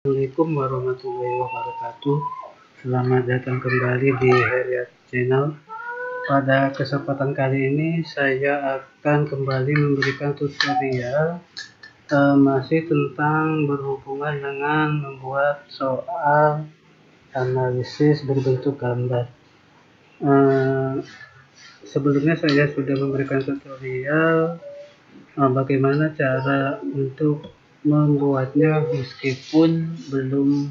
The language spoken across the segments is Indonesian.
Assalamualaikum warahmatullahi wabarakatuh. Selamat datang kembali di Heriat Channel. Pada kesempatan kali ini saya akan kembali memberikan tutorial masih tentang berhubungan dengan membuat soal analisis berbentuk gambar. Sebelumnya saya sudah memberikan tutorial bagaimana cara untuk membuatnya meskipun belum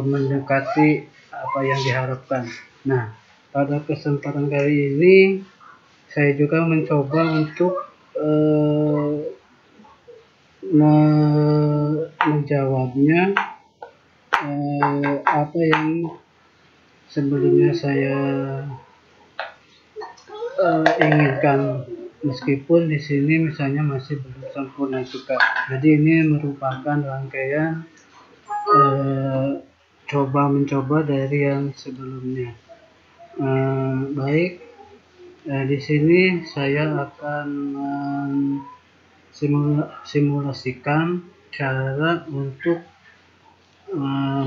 mendekati apa yang diharapkan. Nah, pada kesempatan kali ini saya juga mencoba untuk menjawabnya apa yang sebelumnya saya inginkan, meskipun di sini misalnya masih belum sempurna juga. Jadi ini merupakan rangkaian coba mencoba dari yang sebelumnya. Baik, di sini saya akan simulasikan cara untuk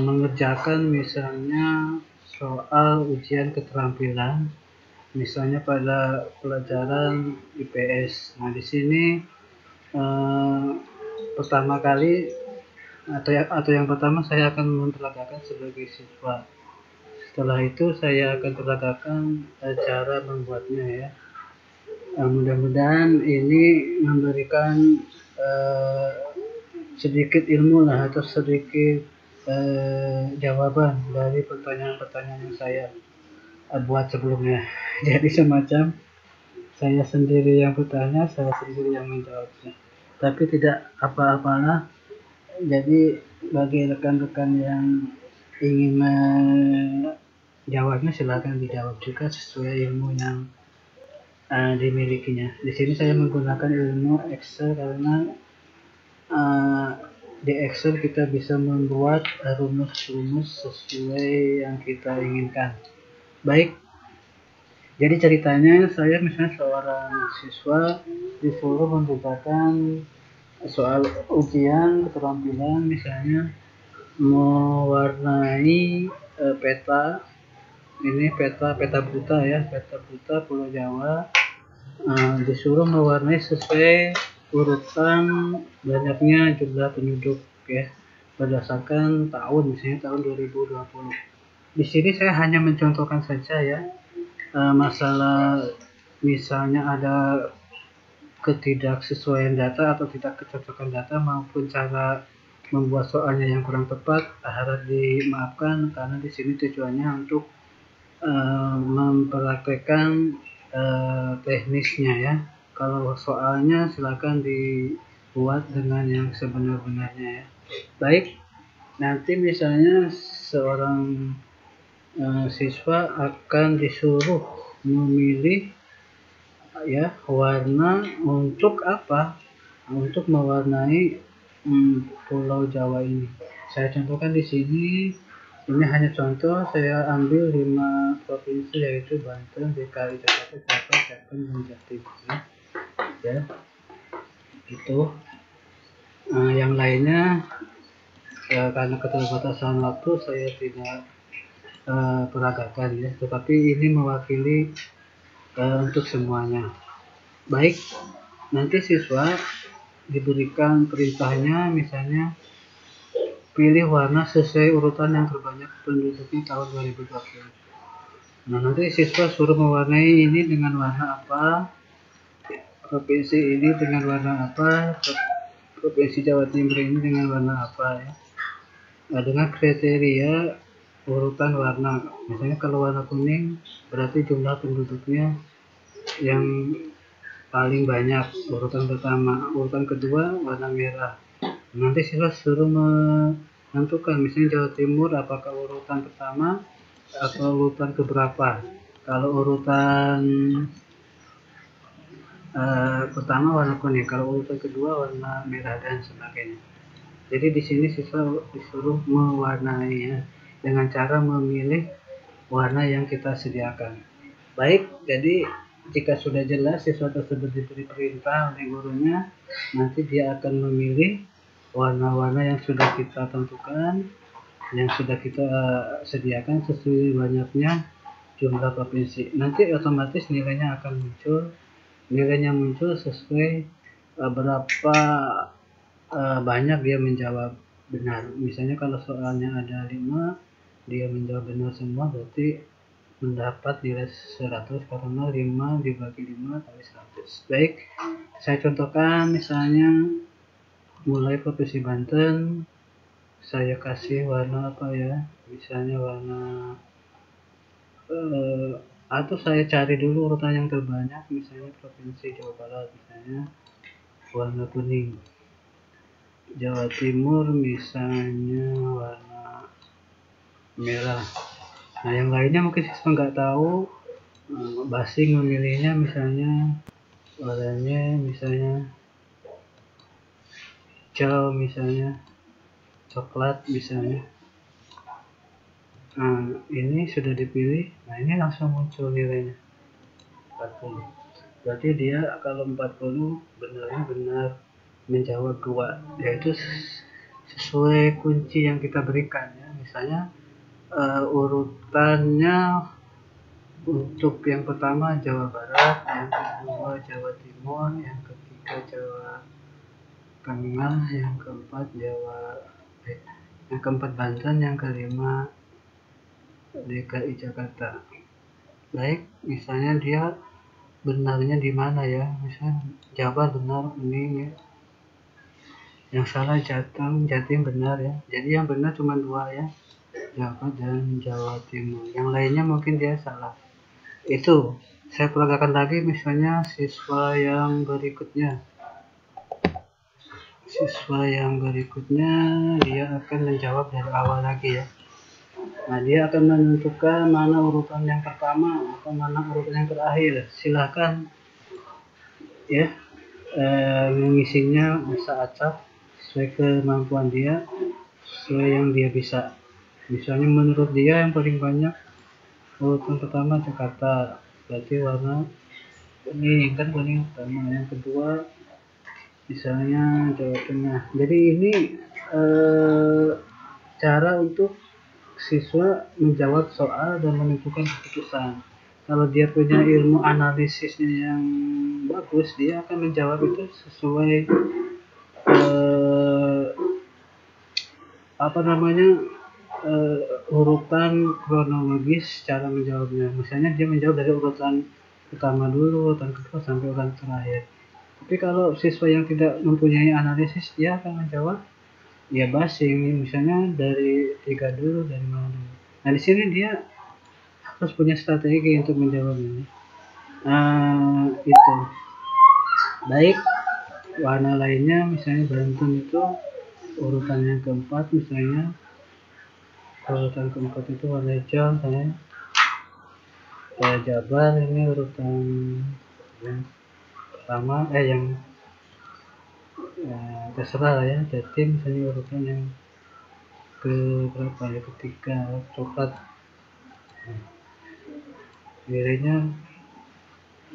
mengerjakan misalnya soal ujian keterampilan, misalnya pada pelajaran IPS. Nah, di sini pertama kali atau yang pertama saya akan memperagakan sebagai siswa. Setelah itu saya akan peragakan cara membuatnya ya. Mudah-mudahan ini memberikan sedikit ilmu lah, atau sedikit jawaban dari pertanyaan-pertanyaan yang saya buat sebelumnya. Jadi semacam saya sendiri yang bertanya, saya sendiri yang menjawabnya. Tapi tidak apa-apalah. Jadi bagi rekan-rekan yang ingin menjawabnya, silakan dijawab juga sesuai ilmu yang dimilikinya. Di sini saya menggunakan ilmu Excel karena di Excel kita bisa membuat rumus-rumus sesuai yang kita inginkan. Baik, jadi ceritanya saya misalnya seorang siswa disuruh mengerjakan soal ujian keterampilan, misalnya mewarnai peta. Ini peta buta ya, peta buta Pulau Jawa. Disuruh mewarnai sesuai urutan banyaknya jumlah penduduk ya, berdasarkan tahun, misalnya tahun 2020. Di sini saya hanya mencontohkan saja ya, masalah misalnya ada ketidaksesuaian data atau tidak kecocokan data maupun cara membuat soalnya yang kurang tepat, harap dimaafkan karena di sini tujuannya untuk mempraktekkan teknisnya ya. Kalau soalnya silakan dibuat dengan yang sebenar-benarnya ya. Baik, nanti misalnya seorang siswa akan disuruh memilih ya warna untuk apa? Untuk mewarnai Pulau Jawa ini. Saya contohkan di sini. Ini hanya contoh, saya ambil 5 provinsi yaitu Banten, DKI Jakarta, Jawa, Jateng, dan Jatim. Ya, itu. Yang lainnya karena keterbatasan waktu saya tidak peragakan ya, tetapi ini mewakili untuk semuanya. Baik, nanti siswa diberikan perintahnya, misalnya pilih warna sesuai urutan yang terbanyak penduduknya tahun 2020. Nah, nanti siswa suruh mewarnai ini dengan warna apa, provinsi ini dengan warna apa, provinsi Jawa Timur ini dengan warna apa ya. Nah, dengan kriteria urutan warna, misalnya kalau warna kuning berarti jumlah penduduknya yang paling banyak, urutan pertama. Urutan kedua warna merah. Nanti siswa suruh menentukan, misalnya Jawa Timur apakah urutan pertama atau urutan keberapa. Kalau urutan pertama warna kuning, kalau urutan kedua warna merah, dan sebagainya. Jadi di sini siswa disuruh mewarnai ya, dengan cara memilih warna yang kita sediakan. Baik, jadi jika sudah jelas siswa tersebut diberi perintah oleh gurunya, nanti dia akan memilih warna-warna yang sudah kita tentukan, yang sudah kita sediakan sesuai banyaknya jumlah provinsi. Nanti otomatis nilainya akan muncul. Nilainya muncul sesuai berapa banyak dia menjawab benar. Misalnya kalau soalnya ada 5, dia menjawab benar semua, berarti mendapat nilai 100 karena 5 dibagi 5 kali 100. Baik, saya contohkan misalnya mulai Provinsi Banten, saya kasih warna apa ya, misalnya warna atau saya cari dulu urutan yang terbanyak, misalnya Provinsi Jawa Barat, misalnya warna kuning. Jawa Timur misalnya warna merah. Nah, yang lainnya mungkin siswa nggak tahu, basing memilihnya misalnya warnanya misalnya hijau, misalnya coklat misalnya. Nah, ini sudah dipilih. Nah, ini langsung muncul nilainya 40. Berarti dia kalau 40 benarnya benar menjawab 2, yaitu sesuai kunci yang kita berikan ya. Misalnya urutannya untuk yang pertama Jawa Barat, yang kedua Jawa Timur, yang ketiga Jawa Tengah, yang keempat Banten, yang kelima DKI Jakarta. Baik, misalnya dia benarnya di mana ya? Misalnya Jabar benar, kuning ya. Yang salah Jatim benar ya. Jadi yang benar cuma 2 ya, Jawa dan Jawa Timur. Yang lainnya mungkin dia salah. Itu saya peragakan lagi, misalnya siswa yang berikutnya dia akan menjawab dari awal lagi ya. Nah, dia akan menentukan mana urutan yang pertama atau mana urutan yang terakhir. Silahkan ya mengisinya, bisa acak sesuai kemampuan dia, sesuai yang dia bisa. Misalnya menurut dia yang paling banyak urutan pertama Jakarta, berarti warna kuning kan, kuning pertama. Yang kedua misalnya Jawa Tengah. Jadi ini cara untuk siswa menjawab soal dan menentukan keputusan. Kalau dia punya ilmu analisisnya yang bagus, dia akan menjawab itu sesuai urutan kronologis cara menjawabnya. Misalnya dia menjawab dari urutan pertama dulu, urutan kedua sampai urutan terakhir. Tapi kalau siswa yang tidak mempunyai analisis, dia akan menjawab ya basing, misalnya dari 3 dulu, dari mana dulu. Nah, di sini dia harus punya strategi untuk menjawabnya. Itu. Baik, warna lainnya misalnya Banten itu urutan yang keempat, misalnya urutan keempat itu warna hijau, misalnya Jabar ini urutan yang pertama, yang terserah lah ya. Jatim misalnya urutan yang ketiga, coklat, nilainya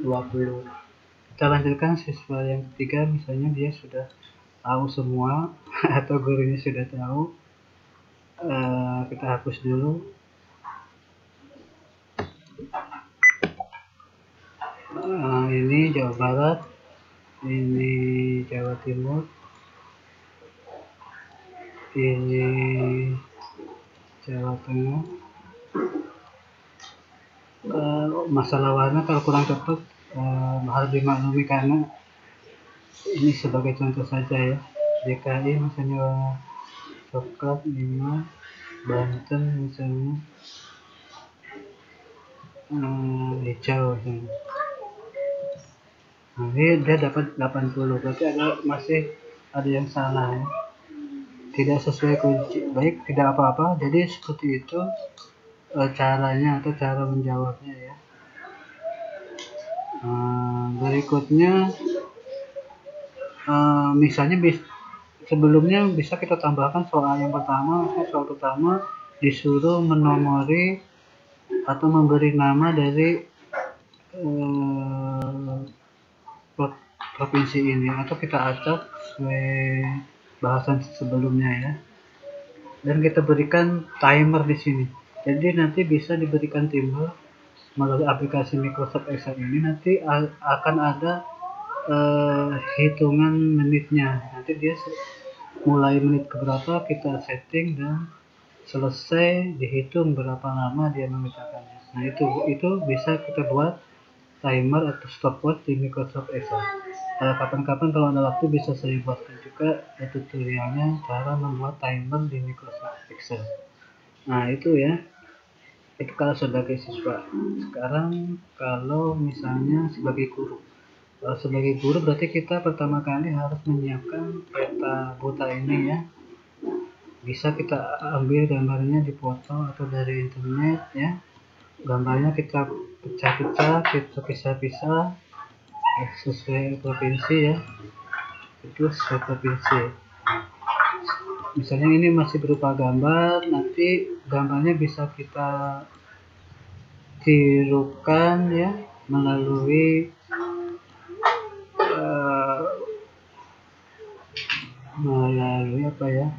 20. Kita lanjutkan siswa yang ketiga, misalnya dia sudah tahu semua atau gurunya sudah tahu. Kita hapus dulu. Ini Jawa Barat, ini Jawa Timur, ini Jawa Tengah. Masalah warna kalau kurang cepat harus dimaklumi, karena ini sebagai contoh saja ya. DKI misalnya warna coklat 5, Banten misalnya hijau misalnya. Nah, ini dia dapat 80, berarti masih ada yang salah ya, tidak sesuai kunci. Baik, tidak apa-apa. Jadi seperti itu caranya atau cara menjawabnya ya. Berikutnya misalnya sebelumnya bisa kita tambahkan soal yang pertama. Soal pertama disuruh menomori atau memberi nama dari provinsi ini, atau kita acak sesuai bahasan sebelumnya ya. Dan kita berikan timer di sini. Jadi nanti bisa diberikan timer melalui aplikasi Microsoft Excel ini, nanti akan ada hitungan menitnya. Nanti dia mulai menit keberapa kita setting dan selesai dihitung berapa lama dia mengerjakannya. Nah itu bisa kita buat timer atau stopwatch di Microsoft Excel. Kapan-kapan kalau ada waktu bisa saya buatkan juga tutorialnya cara membuat timer di Microsoft Excel. Nah itu ya, itu kalau sebagai siswa. Sekarang kalau misalnya sebagai guru, kalau sebagai guru berarti kita pertama kali harus menyiapkan peta buta ini ya. Bisa kita ambil gambarnya di foto atau dari internet ya. Gambarnya kita pecah-pecah, kita pisah-pisah sesuai provinsi ya. Itu sesuai provinsi. Misalnya ini masih berupa gambar, nanti gambarnya bisa kita tirukan ya melalui apa ya,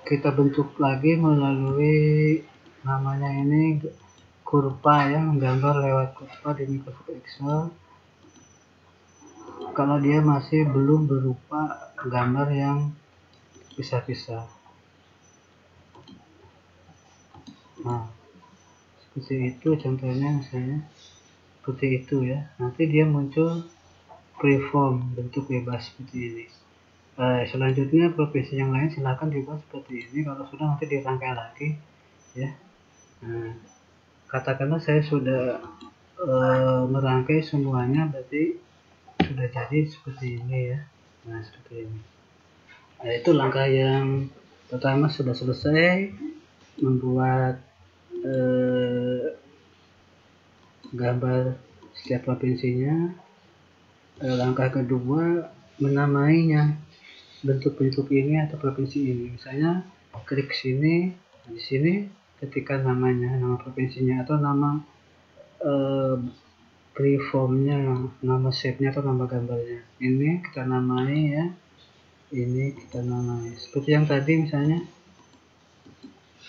kita bentuk lagi melalui namanya ini kurva ya, menggambar lewat kurva di Microsoft Excel kalau dia masih belum berupa gambar yang pisah-pisah. Nah seperti itu contohnya, misalnya seperti itu ya, nanti dia muncul freeform bentuk bebas seperti ini. Selanjutnya provinsi yang lain silahkan dibuat seperti ini, kalau sudah nanti dirangkai lagi ya. Nah, katakanlah saya sudah merangkai semuanya, berarti sudah jadi seperti ini ya. Nah seperti ini. Nah, itu langkah yang pertama sudah selesai membuat gambar setiap provinsinya. Langkah kedua menamainya, bentuk-bentuk ini atau provinsi ini. Misalnya klik sini, di sini ketikkan namanya, nama provinsinya atau nama preformnya, nama shape-nya atau nama gambarnya. Ini kita namai ya, ini kita namai seperti yang tadi misalnya.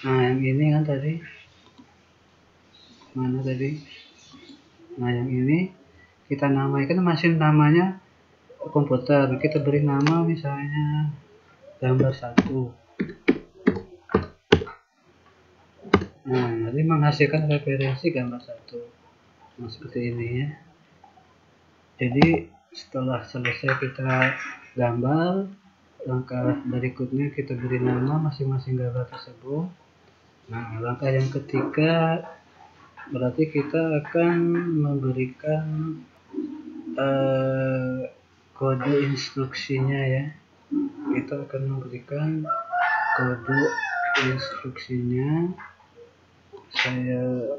Nah yang ini kan tadi mana tadi, nah yang ini kita namai, kan masih namanya komputer, kita beri nama misalnya gambar 1. Nah nanti menghasilkan referensi gambar 1. Nah seperti ini ya. Jadi setelah selesai kita gambar, langkah berikutnya kita beri nama masing-masing gambar tersebut. Nah langkah yang ketiga berarti kita akan memberikan kode instruksinya ya. Kita akan memberikan kode instruksinya. Saya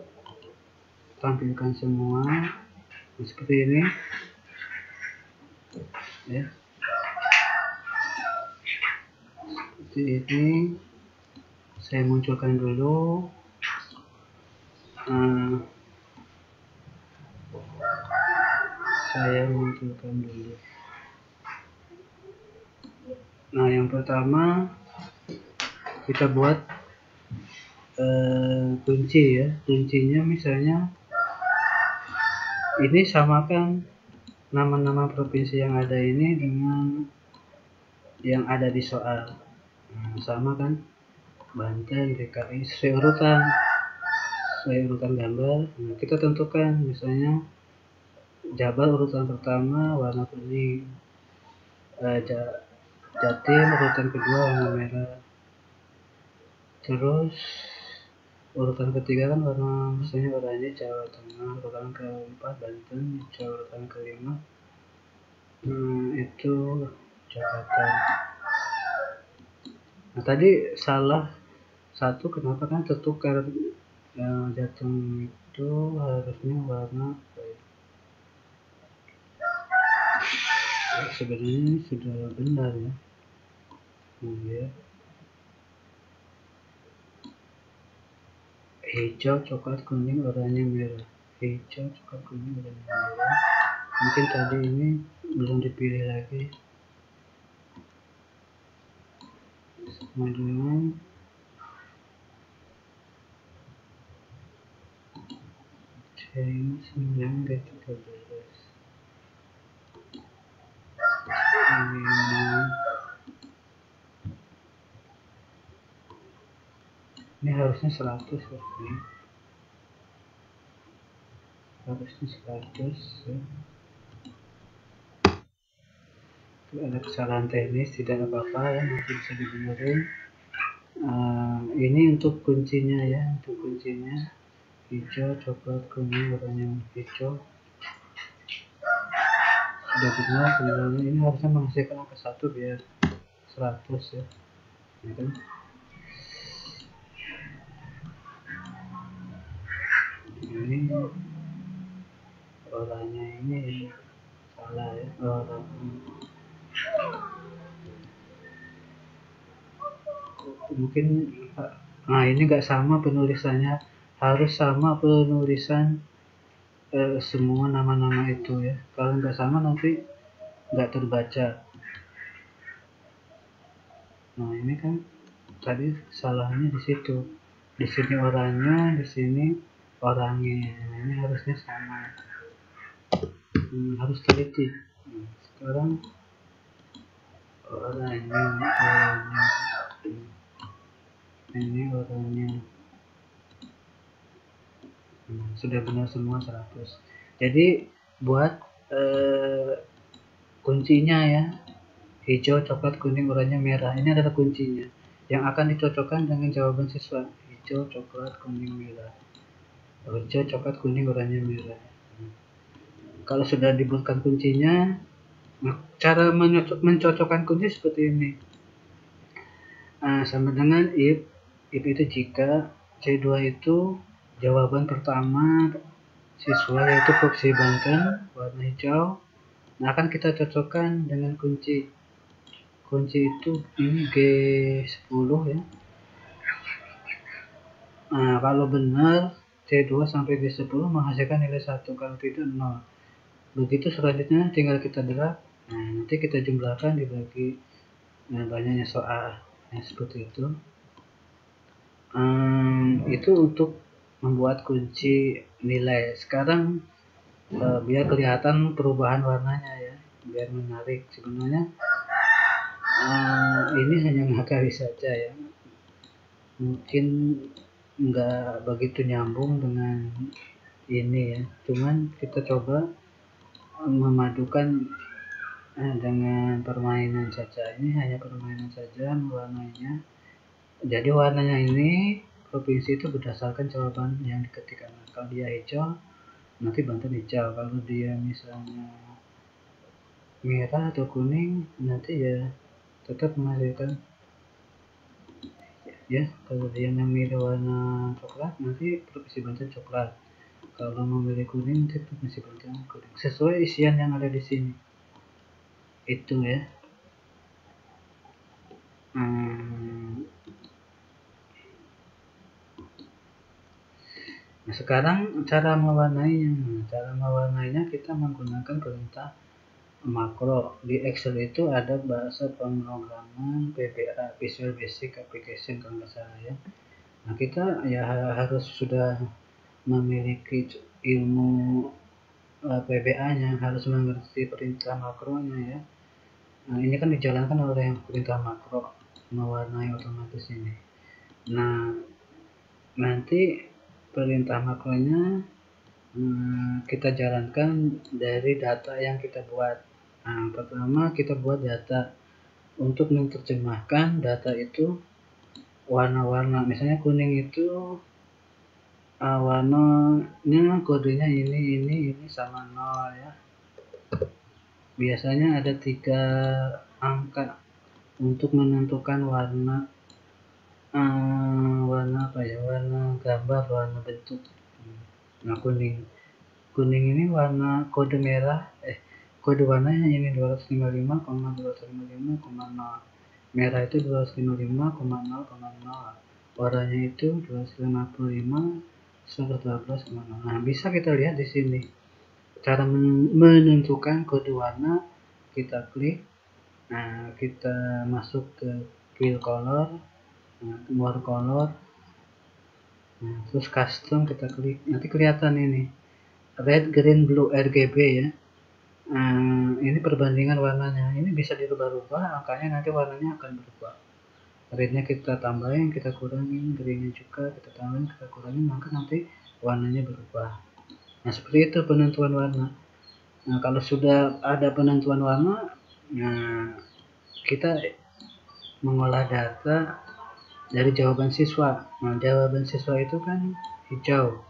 tampilkan semua seperti ini ya, seperti ini. Saya munculkan dulu. Nah yang pertama kita buat kunci ya. Kuncinya misalnya ini samakan nama-nama provinsi yang ada ini dengan yang ada di soal. Nah, sama kan, Banten, DKI, sesuai urutan gambar. Nah, kita tentukan misalnya Jabar urutan pertama warna kuning, Jatim urutan kedua warna merah, terus urutan ketiga kan warna, misalnya warnanya Jawa Tengah, urutan keempat Banten, urutan kelima itu Jakarta. Nah tadi salah satu, kenapa kan tertukar, Jateng itu harusnya warna ya, sebenarnya sudah benar ya. Ya hijau, coklat, kuning, oranye, merah. Hijau, coklat, kuning, oranye, merah. Mungkin tadi ini belum dipilih lagi. Sama dengan ini 9/13. Ini harusnya 100 ya. Harusnya 100 ya. Ada kesalahan teknis, tidak apa-apa ya, nanti bisa dibenerin. Ini untuk kuncinya ya, untuk kuncinya hijau, coklat, kuning, warnanya hijau. Sudah benar sebenarnya, ini harusnya menghasilkan angka 1 biar 100 ya, ya kan? Ini warnanya ini salah ya, mungkin ini nggak sama penulisannya, harus sama penulisan semua nama-nama itu ya. Kalau nggak sama nanti nggak terbaca. Nah ini kan tadi salahnya di situ, di sini orangnya, di sini orangnya. Nah, ini harusnya sama. Harus teliti. Sekarang orangnya, ini orangnya. Sudah benar semua 100. Jadi buat kuncinya ya, hijau, coklat, kuning, oranye, merah, ini adalah kuncinya yang akan dicocokkan dengan jawaban siswa. Hijau, coklat, kuning, merah. Hijau, coklat, kuning, oranye, merah. Kalau sudah dibuatkan kuncinya, cara mencocokkan kunci seperti ini. Sama dengan if itu jika C2 itu jawaban pertama siswa yaitu provinsi Banten warna hijau. Nah, akan kita cocokkan dengan kunci itu ini G10 ya. Nah, kalau benar C2 sampai G10 menghasilkan nilai 1, kalau tidak 0. Begitu selanjutnya tinggal kita drag. Nah, nanti kita jumlahkan dibagi banyaknya soal. Nah, seperti itu. Itu untuk membuat kunci nilai. Sekarang biar kelihatan perubahan warnanya ya, biar menarik. Sebenarnya ini hanya ngakali saja ya, mungkin nggak begitu nyambung dengan ini ya, cuman kita coba memadukan dengan permainan saja. Ini hanya permainan saja warnanya. Jadi warnanya ini provinsi itu berdasarkan jawaban yang diketikkan. Kalau dia hijau nanti Banten hijau, kalau dia misalnya merah atau kuning nanti ya tetap menghasilkan ya. Kalau dia memilih warna coklat nanti provinsi Banten coklat, kalau memilih kuning nanti provinsi Banten kuning, sesuai isian yang ada di sini itu ya. Nah, sekarang cara mewarnainya kita menggunakan perintah makro. Di Excel itu ada bahasa pemrograman VBA, Visual Basic Application kalau nggak salah ya. Nah, kita ya harus sudah memiliki ilmu VBA-nya, harus mengerti perintah makronya ya. Nah, ini kan dijalankan oleh perintah makro mewarnai otomatis ini. Nah, nanti perintah makronya kita jalankan dari data yang kita buat. Nah, pertama kita buat data. Untuk menerjemahkan data itu warna-warna, misalnya kuning itu warnanya kodenya ini sama 0 ya. Biasanya ada 3 angka untuk menentukan warna apa ya, warna gambar, warna bentuk. Nah, kuning ini warna kode merah, kode warnanya ini 255,255,0. Merah itu 255,0,0. Warnanya itu 255,112,0. Nah, bisa kita lihat di sini cara menentukan kode warna kita klik, kita masuk ke fill color, more color, terus custom kita klik, nanti kelihatan ini red, green, blue, RGB ya. Ini perbandingan warnanya, ini bisa dirubah-rubah, angkanya nanti warnanya akan berubah. Rednya kita tambahin, kita kurangin, greennya juga kita tambahin, kita kurangin, maka nanti warnanya berubah. Nah, seperti itu penentuan warna. Nah, kalau sudah ada penentuan warna, kita mengolah data dari jawaban siswa. Nah, jawaban siswa itu kan hijau.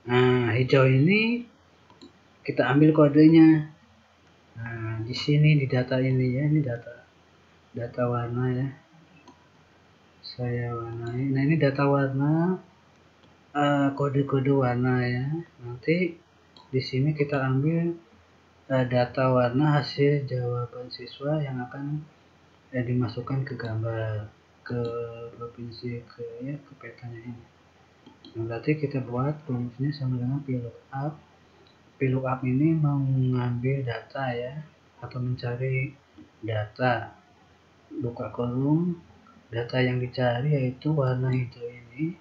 Nah, hijau ini kita ambil kodenya. Nah, di sini di data ini ya, ini data warna ya. Saya warnai. Nah, ini data warna, kode-kode warna ya. Nanti di sini kita ambil data warna hasil jawaban siswa yang akan dimasukkan ke gambar, ke provinsi, ke petanya ini. Nah, berarti kita buat rumusnya sama dengan VLOOKUP. VLOOKUP ini mengambil data ya, atau mencari data. Buka kurung, data yang dicari yaitu warna hijau ini,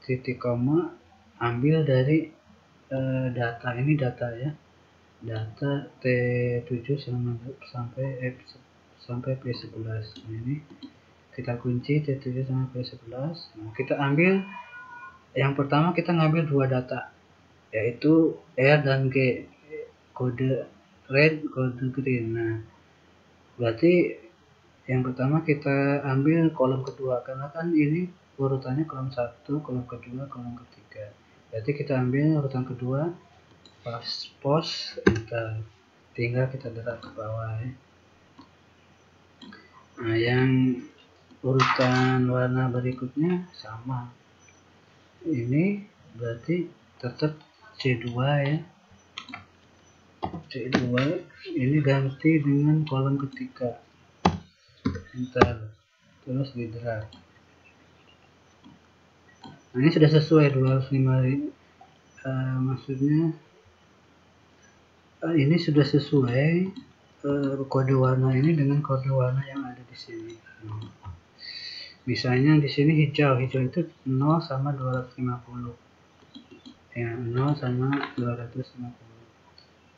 titik koma, ambil dari data ini, data ya, data T7 sampai P11. Nah, ini kita kunci T7 sampai P11. Nah, kita ambil yang pertama, kita ngambil dua data yaitu R dan G, kode red, kode green. Nah, berarti yang pertama kita ambil kolom kedua, karena kan ini urutannya kolom 1, kolom kedua, kolom ketiga. Berarti kita ambil urutan kedua, pos, enter. Tinggal kita drag ke bawah ya. Nah, yang urutan warna berikutnya sama. Ini berarti tetap C2 ya. C2 ini ganti dengan kolom ketiga, enter, terus di drag. Nah, ini sudah sesuai 205, maksudnya ini sudah sesuai kode warna ini dengan kode warna yang ada di sini. Misalnya di sini hijau itu 0 sama 250 ya, 0 sama 250.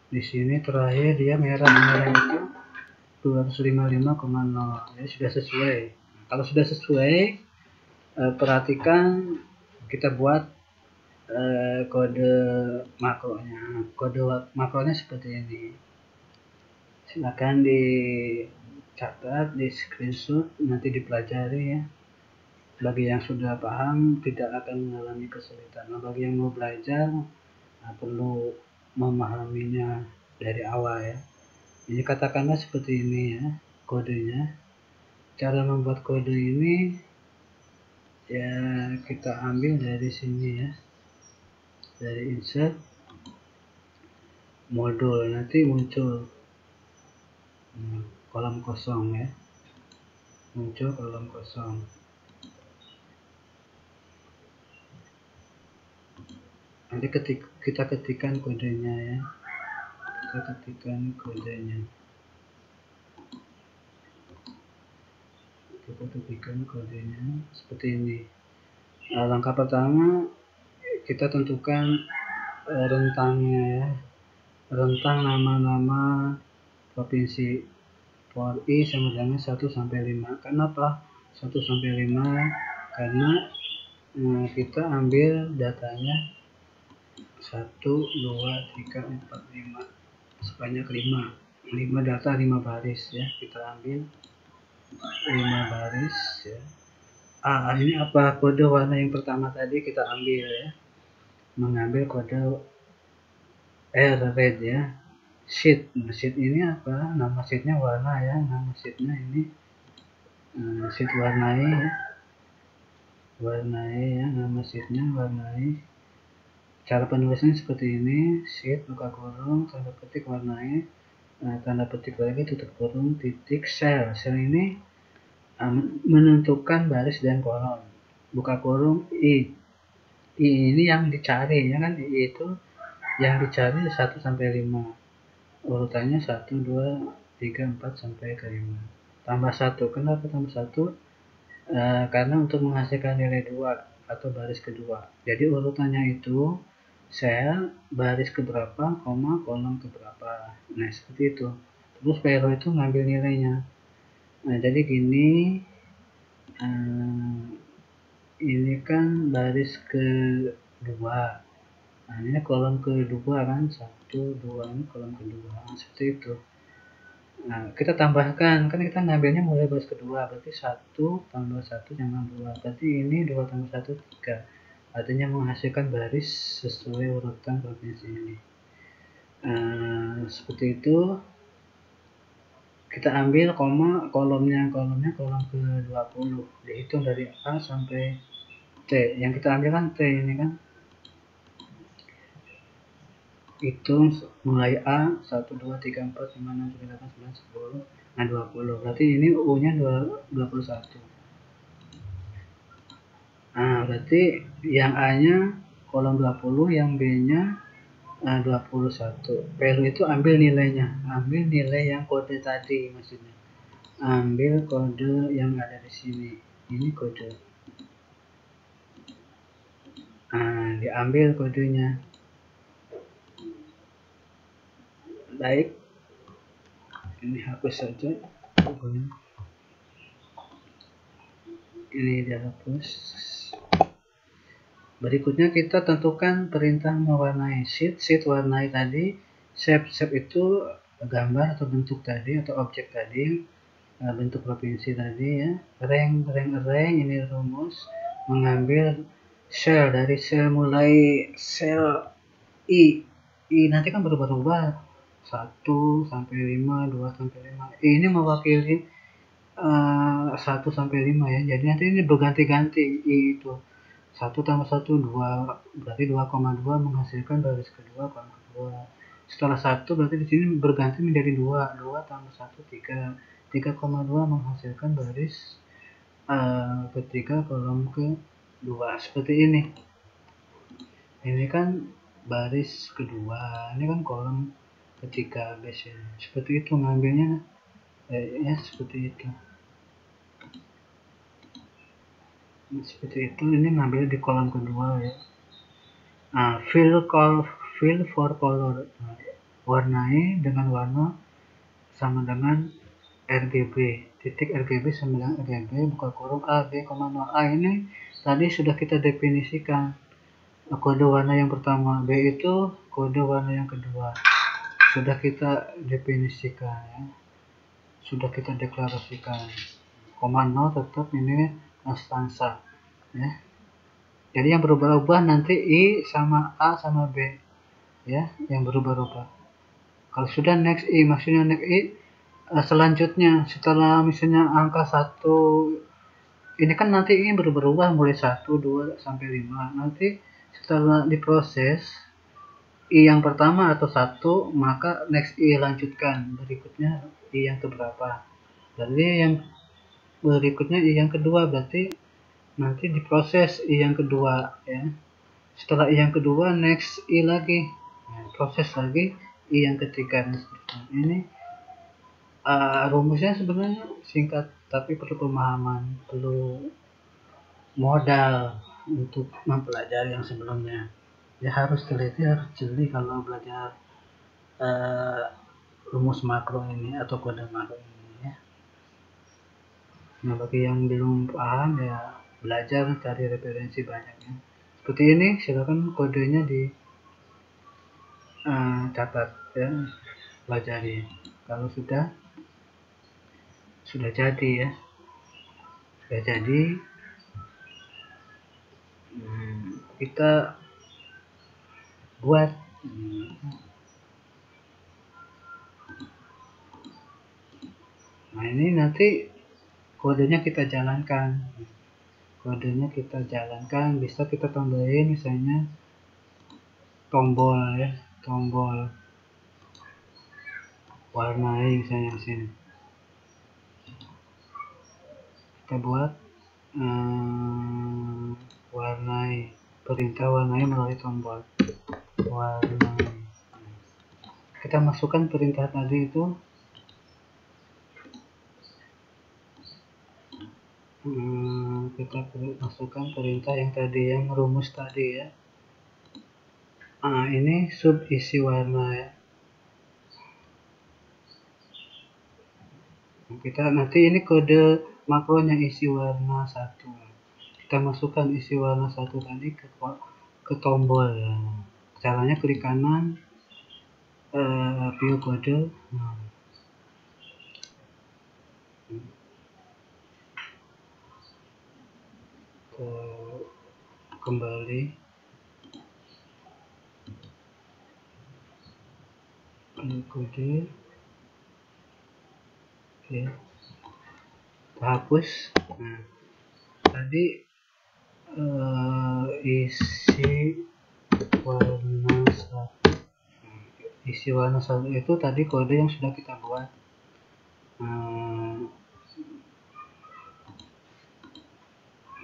Di sini terakhir dia merah itu 255,0. Jadi sudah sesuai. Kalau sudah sesuai, perhatikan kita buat kode makronya. Kode makronya seperti ini. Silakan dicatat, di screenshot, nanti dipelajari ya. Bagi yang sudah paham tidak akan mengalami kesulitan. Nah, bagi yang mau belajar perlu memahaminya dari awal ya. Jadi katakanlah seperti ini ya kodenya. Cara membuat kode ini ya kita ambil dari sini ya, dari insert modul, nanti muncul kolom kosong ya, muncul kolom kosong. Nanti kita ketikkan kodenya ya, kita ketikkan kodenya. Kita ketikkan kodenya seperti ini. Langkah pertama kita tentukan rentangnya ya, rentang nama-nama provinsi. For I sama dengan 1 sampai 5. Kenapa 1 sampai 5? Karena kita ambil datanya 1, 2, 3, 4, 5, sebanyak 5 data, 5 baris ya. Kita ambil 5 baris ya. Ini apa? Kode warna yang pertama tadi kita ambil ya, mengambil kode R, red ya. Sheet. Nah, sheet ini apa? Nama sheetnya warna ya. Nama sheetnya ini sheet warnai ya. Warnai ya. Nama sheetnya warnai. Cara penulisannya seperti ini. Sheet buka kurung, tanda petik warnai, tanda petik lagi, tutup kurung, titik, cell. Cell ini menentukan baris dan kolom. Buka kurung I. I ini yang dicari ya kan. I itu yang dicari 1 sampai 5. Urutannya 1, 2, 3, 4 sampai ke 5. Tambah 1. Kenapa tambah 1? Karena untuk menghasilkan nilai 2 atau baris kedua. Jadi urutannya itu sel baris keberapa, koma, kolom keberapa. Nah, seperti itu. Terus PLO itu ngambil nilainya. Nah, jadi gini, ini kan baris kedua. Nah, ini kolom kedua kan, 1, 2, ini kolom kedua. Nah, seperti itu. Nah, kita tambahkan, kan kita ngambilnya mulai baris kedua, berarti 1 tambah 1 tambah 2. Berarti ini 2 tambah 1, 3. Artinya menghasilkan baris sesuai urutan provinsi ini. Seperti itu. Kita ambil koma, kolom kolom ke-20. Dihitung dari A sampai T. Yang kita ambil kan T ini kan. Hitung mulai A 1, 2, 3, 4, 5, 6, 7, 8, 9, 10. Nah, 20. Berarti ini U-nya 21. Nah, berarti yang A-nya kolom 20, yang B-nya 21. Perlu itu ambil nilainya. Ambil nilai yang kode tadi maksudnya. Ambil kode yang ada di sini. Ini kode. Nah, diambil kodenya. Baik. Ini hapus saja. Ini dihapus. Berikutnya kita tentukan perintah mewarnai sheet. Sheet warnai tadi. Shape itu gambar atau bentuk tadi atau objek tadi. Bentuk provinsi tadi ya. Rank ini rumus. Mengambil sel dari sel mulai sel I. I nanti kan berubah-ubah. 1 sampai 5, 2 sampai 5. Ini mewakili 1 sampai 5 ya. Jadi nanti ini berganti-ganti I itu. 1 tambah 1, 2. Berarti 2,2 menghasilkan baris kedua, kolom kedua. Setelah 1 berarti di sini berganti menjadi 2. 2 tambah 1, 3. 3,2 menghasilkan baris ketiga, kolom kedua. Seperti ini. Ini kan baris kedua. Ini kan kolom ketiga biasanya. Seperti itu ngambilnya. Ya, seperti itu. Seperti itu, ini ngambil di kolom kedua ya. Nah, fill for color. Nah, warnai dengan warna sama dengan RGB. Titik RGB sama dengan RGB, buka kurung A, B, 0. A ini tadi sudah kita definisikan. Kode warna yang pertama, B itu kode warna yang kedua. Sudah kita definisikan ya. Sudah kita deklarasikan. 0 tetap ini konstansa ya. Jadi yang berubah-ubah nanti I sama A sama B ya, yang berubah-ubah. Kalau sudah next I, maksudnya next I selanjutnya setelah misalnya angka 1 ini kan nanti ini berubah-ubah mulai 1, 2 sampai 5. Nanti setelah diproses I yang pertama atau 1, maka next I lanjutkan, berikutnya I yang keberapa. Jadi yang berikutnya I yang kedua, berarti nanti diproses I yang kedua ya. Setelah I yang kedua next I lagi, nah, proses lagi I yang ketiga. Ini rumusnya sebenarnya singkat tapi perlu pemahaman, perlu modal untuk mempelajari yang sebelumnya ya. Harus teliti, harus jeli kalau belajar rumus makro ini atau kode makro ini ya. Nah, bagi yang belum paham ya belajar, cari referensi banyaknya. Seperti ini, silakan kodenya di catat ya, pelajari. Kalau sudah jadi ya, sudah jadi, kita buat nah ini nanti kodenya kita jalankan. Bisa kita tambahin misalnya tombol ya, tombol warnai misalnya di sini. Kita buat warnai, perintah warnai melalui tombol warnai. kita masukkan perintah tadi itu. Kita masukkan perintah yang tadi, yang rumus tadi ya. Ini sub isi warna ya. Kita nanti ini kode makronya isi warna 1. Kita masukkan isi warna 1 tadi ke tombol ya. Caranya klik kanan, view kode. Kembali kode. Oke, kita hapus. Nah, tadi isi warna 1 itu tadi kode yang sudah kita buat.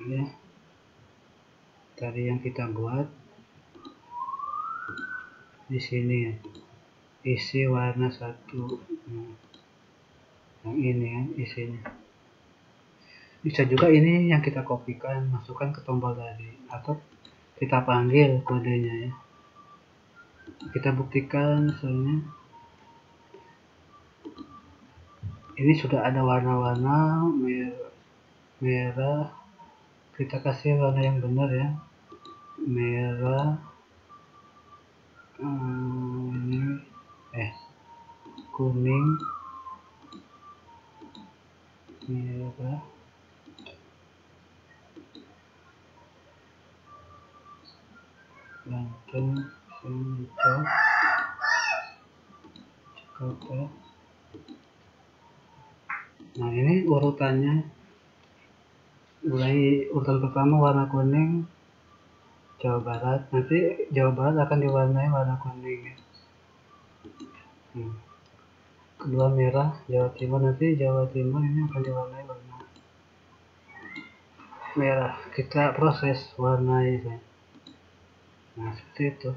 Ya, tadi yang kita buat di sini ya, isi warna 1. Yang ini ya isinya. Bisa juga ini yang kita kopikan, masukkan ke tombol tadi, atau kita panggil kodenya ya. Kita buktikan misalnya ini sudah ada warna-warna merah, kita kasih warna yang benar ya, merah, kuning, merah, Banten, hijau, Jakarta. Nah, ini urutannya. Mulai urutan pertama warna kuning, Jawa Barat. Nanti Jawa Barat akan diwarnai warna kuning ya. Kedua merah, Jawa Timur. Nanti Jawa Timur ini akan diwarnai warna merah. Kita proses warnai ya. Nah, seperti itu.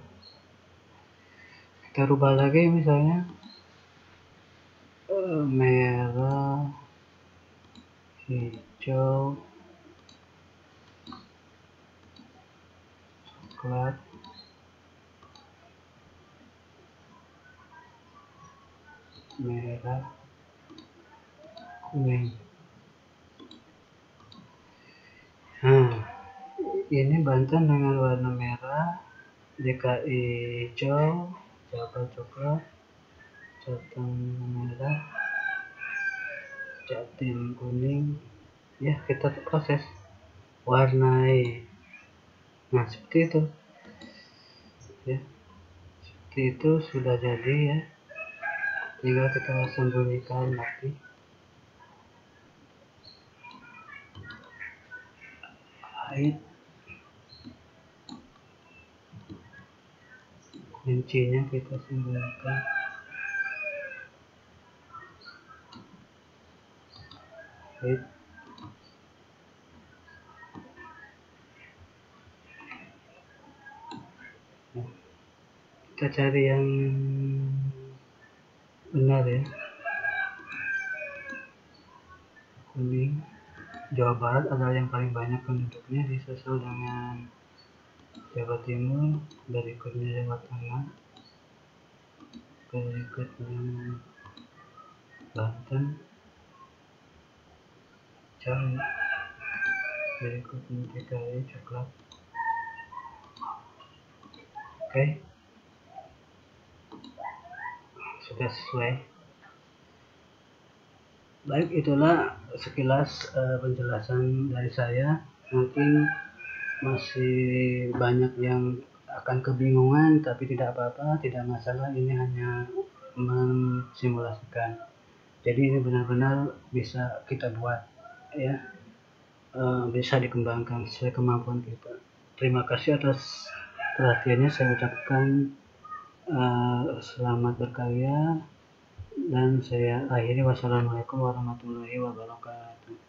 Kita rubah lagi misalnya merah, hijau, coklat, merah, kuning. Nah, ini Banten dengan warna merah, DKI hijau, Jawa coklat, Jateng merah, Jatim kuning. Ya, kita proses warnai. Nah, seperti itu ya, seperti itu sudah jadi ya. Tinggal kita sembunyikan nanti. Kuncinya kita sembunyikan. Kita cari yang benar ya. Kuning, Jawa Barat adalah yang paling banyak penduduknya, disusul dengan Jawa Timur, berikutnya Jawa Tengah, berikutnya Banten, Jawa, berikutnya DKI coklat. Oke, sudah sesuai. Baik, itulah sekilas penjelasan dari saya. Mungkin masih banyak yang akan kebingungan, tapi tidak apa-apa, tidak masalah. Ini hanya mensimulasikan. Jadi ini benar-benar bisa kita buat ya, bisa dikembangkan sesuai kemampuan kita. Terima kasih atas perhatiannya. Saya ucapkan selamat berkarya, dan saya akhiri. Wassalamualaikum warahmatullahi wabarakatuh.